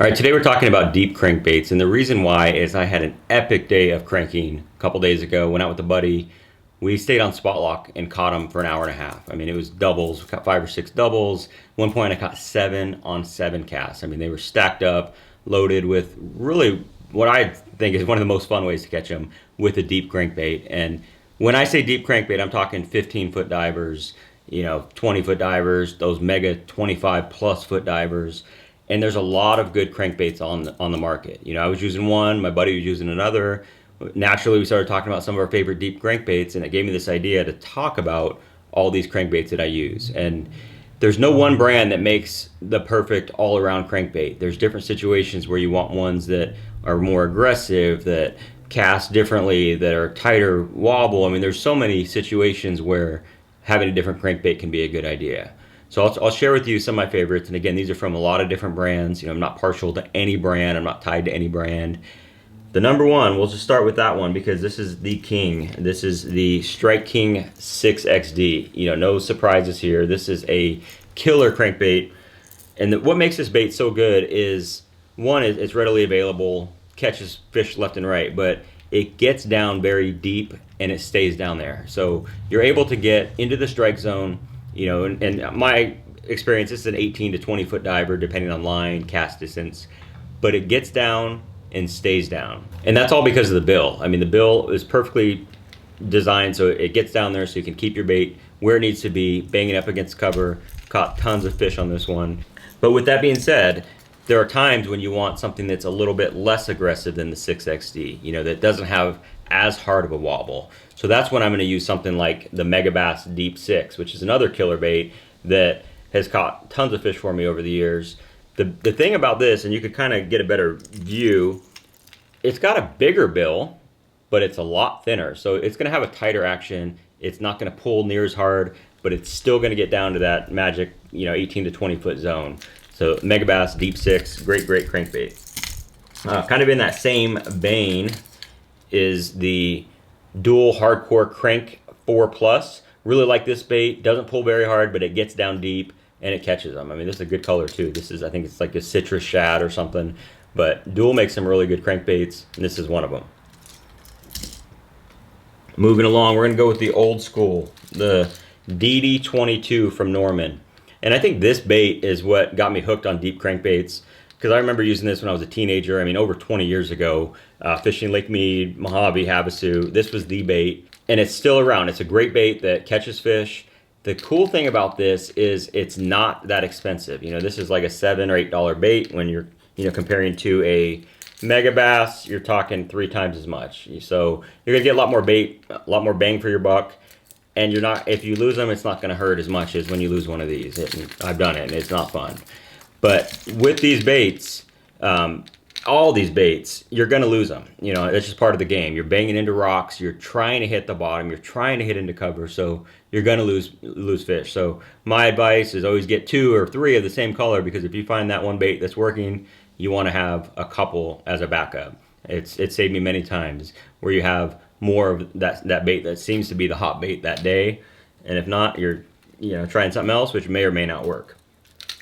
All right, today we're talking about deep crankbaits, and the reason why is I had an epic day of cranking a couple days ago. Went out with a buddy. We stayed on spot lock and caught them for an hour and a half. I mean, it was doubles. We caught 5 or 6 doubles. One point I caught 7 on 7 casts. I mean, they were stacked up, loaded with really what I think is one of the most fun ways to catch them with a deep crankbait. And when I say deep crankbait, I'm talking 15-foot divers, 20-foot divers, those mega 25-plus foot divers. And there's a lot of good crankbaits on the market. I was using one, my buddy was using another. Naturally, we started talking about some of our favorite deep crankbaits, and it gave me this idea to talk about all these crankbaits that I use. And there's no one brand that makes the perfect all-around crankbait. There's different situations where you want ones that are more aggressive, that cast differently, that are tighter wobble. I mean, there's so many situations where having a different crankbait can be a good idea. So I'll share with you some of my favorites. And again, these are from a lot of different brands. I'm not partial to any brand. I'm not tied to any brand. The number one, we'll just start with that one because this is the king. This is the Strike King 6XD. No surprises here. This is a killer crankbait. And what makes this bait so good is, one, it's readily available, catches fish left and right, but it gets down very deep and it stays down there. So you're able to get into the strike zone. And my experience, this is an 18 to 20 foot diver, depending on line, cast distance, but it gets down and stays down. And that's all because of the bill. I mean, the bill is perfectly designed so it gets down there so you can keep your bait where it needs to be, bang it up against cover. Caught tons of fish on this one. But with that being said, there are times when you want something that's a little bit less aggressive than the 6XD, that doesn't have as hard of a wobble. So that's when I'm going to use something like the Megabass Deep 6, which is another killer bait that has caught tons of fish for me over the years. The thing about this, and you could kind of get a better view, it's got a bigger bill, but it's a lot thinner. So it's going to have a tighter action. It's not going to pull near as hard, but it's still going to get down to that magic, 18 to 20 foot zone. So Megabass Deep 6, great crankbait. Kind of in that same vein is the Dual Hardcore Crank 4 Plus. Really like this bait. Doesn't pull very hard, but it gets down deep and it catches them. I mean, this is a good color too. This is, I think it's like a citrus shad or something. But Dual makes some really good crankbaits, and this is one of them. Moving along, we're gonna go with the old school, the DD22 from Norman. And I think this bait is what got me hooked on deep crankbaits, because I remember using this when I was a teenager. I mean, over 20 years ago, fishing Lake Mead, Mojave, Havasu. This was the bait, and it's still around. It's a great bait that catches fish. The cool thing about this is it's not that expensive. This is like a $7 or $8 bait. When you're, comparing to a Megabass, you're talking 3 times as much. So you're gonna get a lot more bait, a lot more bang for your buck. And you're not, if you lose them, it's not gonna hurt as much as when you lose one of these. I've done it, and it's not fun. But with these baits, all these baits, you're gonna lose them. It's just part of the game. You're banging into rocks, you're trying to hit the bottom, you're trying to hit into cover, so you're gonna lose fish. So my advice is always get 2 or 3 of the same color, because if you find that one bait that's working, you wanna have a couple as a backup. It's saved me many times where you have more of that bait that seems to be the hot bait that day, and if not, you're trying something else which may or may not work.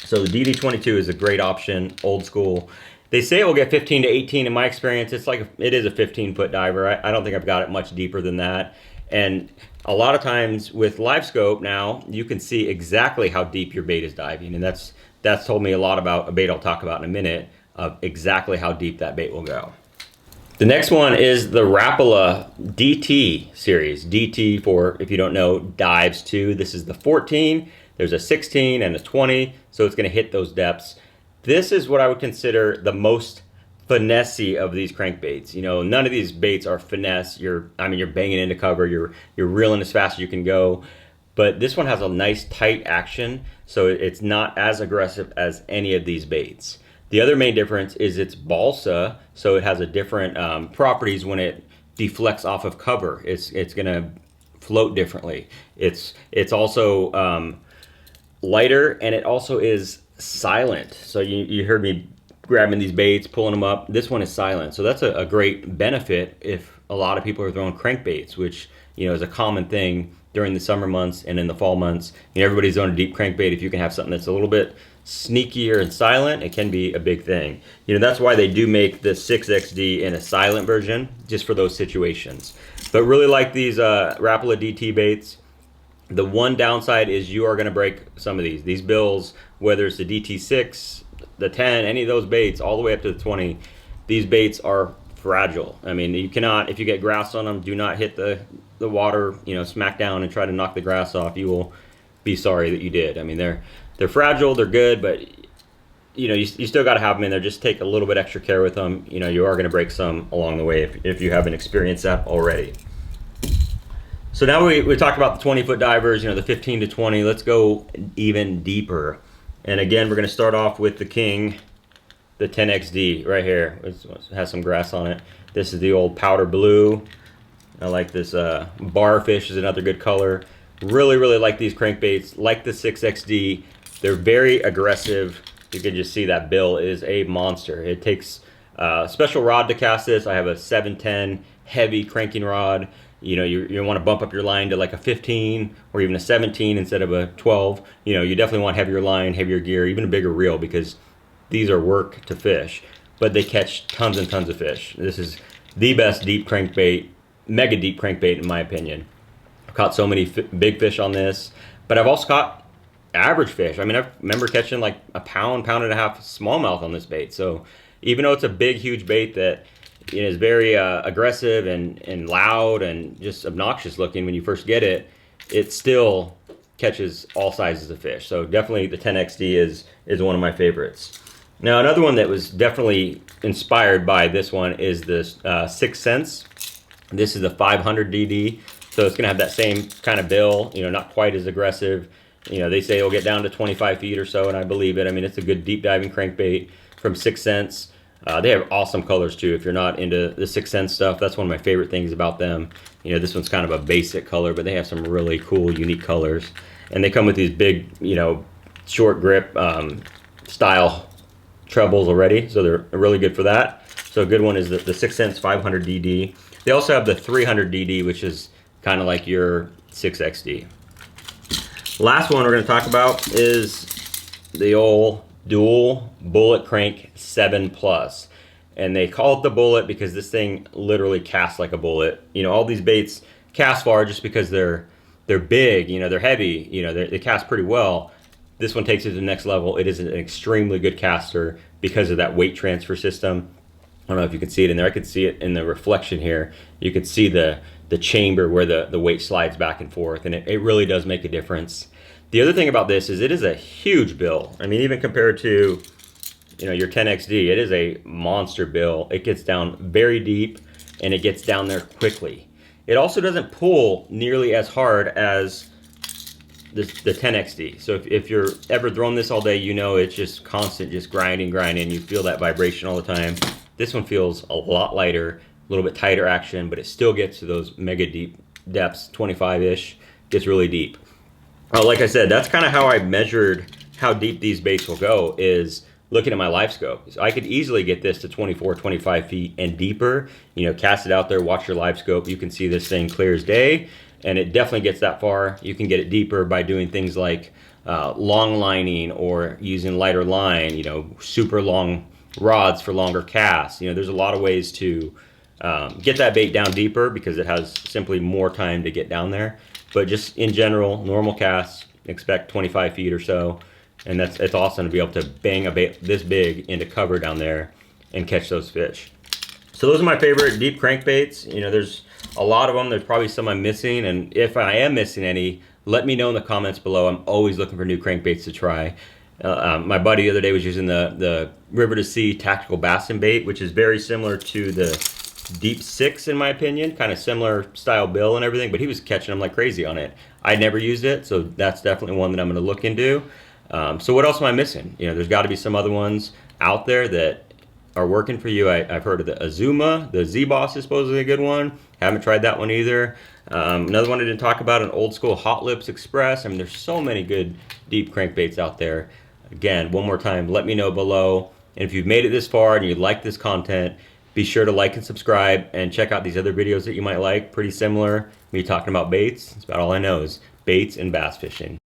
So the DD22 is a great option, old school. They say it will get 15 to 18. In my experience, it is a 15-foot diver. I don't think I've got it much deeper than that. And a lot of times with live scope now, you can see exactly how deep your bait is diving, and that's told me a lot about a bait I'll talk about in a minute, of exactly how deep that bait will go. The next one is the Rapala DT series. DT, for, if you don't know, dives to. This is the 14. There's a 16 and a 20, so it's going to hit those depths. This is what I would consider the most finessey of these crankbaits. None of these baits are finesse. You're banging into cover. You're reeling as fast as you can go. But this one has a nice tight action, so it's not as aggressive as any of these baits. The other main difference is it's balsa, so it has a different properties when it deflects off of cover. It's going to float differently. It's also lighter, and it also is silent. So you heard me grabbing these baits, pulling them up. This one is silent, so that's a great benefit if a lot of people are throwing crankbaits, which is a common thing during the summer months and in the fall months. Everybody's on a deep crankbait. If you can have something that's a little bit sneakier and silent, it can be a big thing. That's why they do make the 6XD in a silent version, just for those situations. But really like these Rapala DT baits. The one downside is you are going to break some of these bills, whether it's the DT6, the 10, any of those baits, all the way up to the 20. These baits are fragile. I mean, you cannot, if you get grass on them, do not hit the water, smack down and try to knock the grass off. You will be sorry that you did. I mean, they're fragile, they're good, but you still got to have them in there. Just take a little bit extra care with them. You are going to break some along the way if you haven't experienced that already. So now we talked about the 20-foot divers, the 15 to 20. Let's go even deeper. And again, we're going to start off with the king, the 10XD right here. It has some grass on it. This is the old powder blue. I like this barfish is another good color. Really, really like these crankbaits. Like the 6XD. They're very aggressive. You can just see that bill is a monster. It takes a special rod to cast this. I have a 710 heavy cranking rod. You want to bump up your line to like a 15 or even a 17 instead of a 12. You definitely want heavier line, heavier gear, even a bigger reel, because these are work to fish, but they catch tons and tons of fish. This is the best deep crankbait, mega deep crankbait in my opinion. I've caught so many big fish on this, but I've also caught average fish. I mean, I remember catching like a pound and a half smallmouth on this bait. So even though it's a big, huge bait that is very aggressive and loud and just obnoxious looking when you first get it, it still catches all sizes of fish. So definitely the 10XD is one of my favorites. Now another one that was definitely inspired by this one is this 6th Sense. This is the 500 DD, so it's gonna have that same kind of bill, not quite as aggressive. They say it'll get down to 25 feet or so, and I believe it. I mean, it's a good deep diving crankbait from 6th Sense. They have awesome colors too. If you're not into the 6th Sense stuff, that's one of my favorite things about them. This one's kind of a basic color, but they have some really cool, unique colors. And they come with these big, short grip style trebles already, so they're really good for that. So a good one is the 6th Sense 500 DD. They also have the 300 DD, which is kind of like your 6XD. Last one we're going to talk about is the old dual bullet crank 7 Plus, and they call it the bullet because this thing literally casts like a bullet. All these baits cast far just because they're big, they're heavy, they cast pretty well. This one takes it to the next level. It is an extremely good caster because of that weight transfer system. I don't know if you can see it in there. I could see it in the reflection here. You can see the chamber where the weight slides back and forth, and it really does make a difference. The other thing about this is it is a huge bill. I mean, even compared to your 10XD, it is a monster bill. It gets down very deep and it gets down there quickly. It also doesn't pull nearly as hard as the 10XD. So if you're ever throwing this all day, it's just constant, just grinding. You feel that vibration all the time. This one feels a lot lighter, a little bit tighter action, but it still gets to those mega deep depths, 25-ish, gets really deep. Like I said, that's kind of how I measured how deep these baits will go, is looking at my live scope. So I could easily get this to 24, 25 feet and deeper. Cast it out there, watch your live scope. You can see this thing clear as day, and it definitely gets that far. You can get it deeper by doing things like long lining or using lighter line, super long rods for longer casts. There's a lot of ways to get that bait down deeper because it has simply more time to get down there. But just in general, normal casts, expect 25 feet or so. And it's awesome to be able to bang a bait this big into cover down there and catch those fish. So those are my favorite deep crankbaits. There's a lot of them. There's probably some I'm missing. And if I am missing any, let me know in the comments below. I'm always looking for new crankbaits to try. My buddy the other day was using the River to Sea tactical bassin bait, which is very similar to the Deep 6 in my opinion, kind of similar style bill and everything, but he was catching them like crazy on it. I never used it, so that's definitely one that I'm going to look into. So what else am I missing? There's got to be some other ones out there that are working for you. I've heard of the Azuma, the Z-Boss is supposedly a good one. Haven't tried that one either. Another one I didn't talk about, an old school Hot Lips Express. I mean, there's so many good deep crankbaits out there. Again, one more time, let me know below. And if you've made it this far and you like this content, Be sure to like and subscribe and check out these other videos that you might like. Pretty similar. Me talking about baits. It's about all I know is baits and bass fishing.